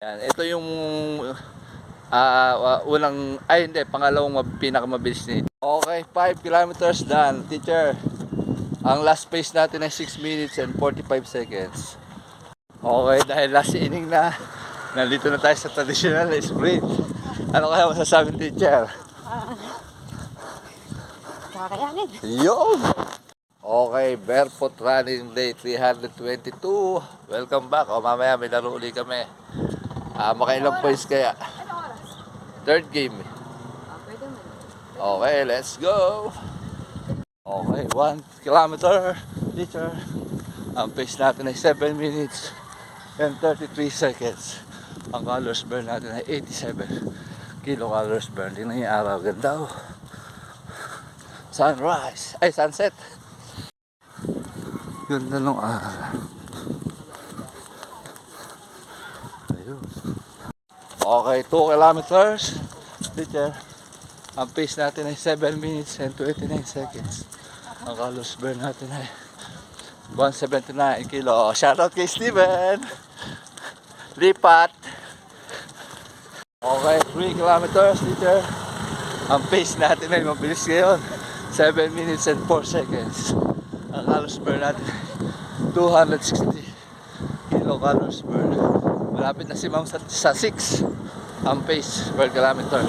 Yan, ito yung pangalawang pinakamabilis nito. Okay, 5 kilometers done, teacher. Ang last pace natin ay 6 minutes and 45 seconds. Okay, dahil last inning na, nandito na tayo sa traditional sprint. Ano kaya masasabi, teacher? Kakayanin. Yo! Okay, barefoot running day 322. Welcome back. Mamaya may laro uli kami. Makailang points kaya? Third game. Okay, let's go. Okay, 1 kilometer, teacher. Ang pace natin ay 7 minutes and 33 seconds. Ang calories burn natin ay 87 kilocalories burn. Tingnan yung araw, ganda oh. Sunrise, ay sunset. Ganda nung araw. Ayun. Okay, 2 kilometers, teacher. Ang pace natin ay 7 minutes and 29 seconds. Ang calories burn natin ay 179 kilo. Shoutout kay Steven. Lipat. Okay, 3 kilometers, teacher. Ang pace natin ay mabilis ngayon. 7 minutes and 4 seconds. Ang calories burn natin 260 kilocalories burn. Malapit na si Ma'am sa 6 ang pace per kilometer.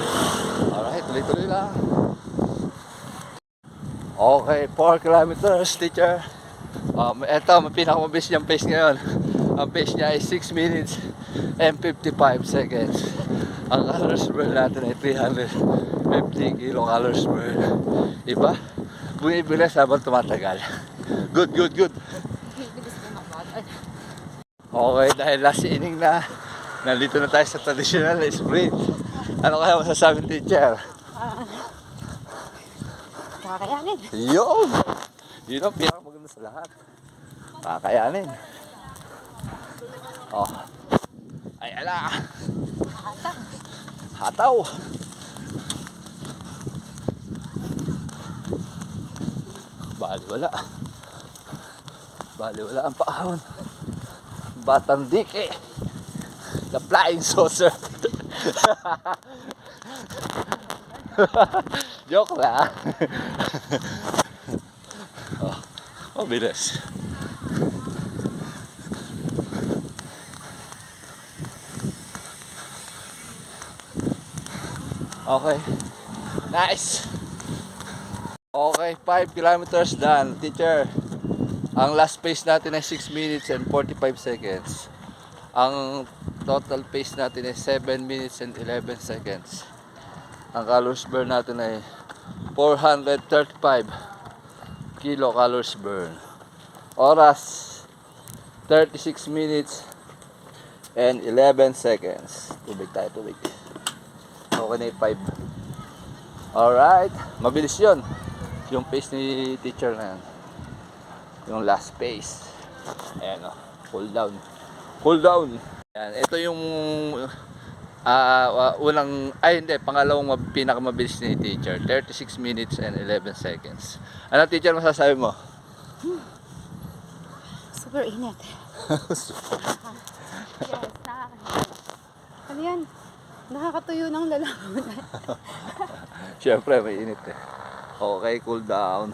Alright, tuloy-tuloy lang. Okay, 4 kilometers, teacher. Ito, pinakamabilis niyang pace ngayon. Ang pace niya ay 6 minutes and 55 seconds. Ang calories burn natin ay 350 kilocalories burn. Diba? Bumibilis habang tumatagal. Good, good, good. Okay, dahil last inning na, nandito na tayo sa traditional sprint. Ano kaya masasabi, teacher? Kakayanin. Yun! Yun ang pinakamaganda sa lahat. Kakayanin. Oh. Ay, ala! Hataw! Baliwala. Baliwala ang paahon. Batang dike. The flying saucer. Joke lang. Oh, bilis. Okay. Nice. Okay, 5 kilometers done, teacher. Ang last pace natin ay 6 minutes and 45 seconds. Ang total pace natin ay 7 minutes and 11 seconds. Ang calories burn natin ay 435 kilocalories burn. Oras 36 minutes and 11 seconds. Tubig tayo, tubig. Okay na yung 5. Alright, mabilis yun. Yung pace ni teacher na yan. Yung last pace. Ayan o, cool down. Cool down. Ayan, ito yung pangalawang pinakamabilis ni teacher. 36 minutes and 11 seconds. Ano, teacher, masasabi mo? Super init. Yes, ano yan? Nakakatuyo ng lalamunan. Siyempre, may init eh. Okay, cool down.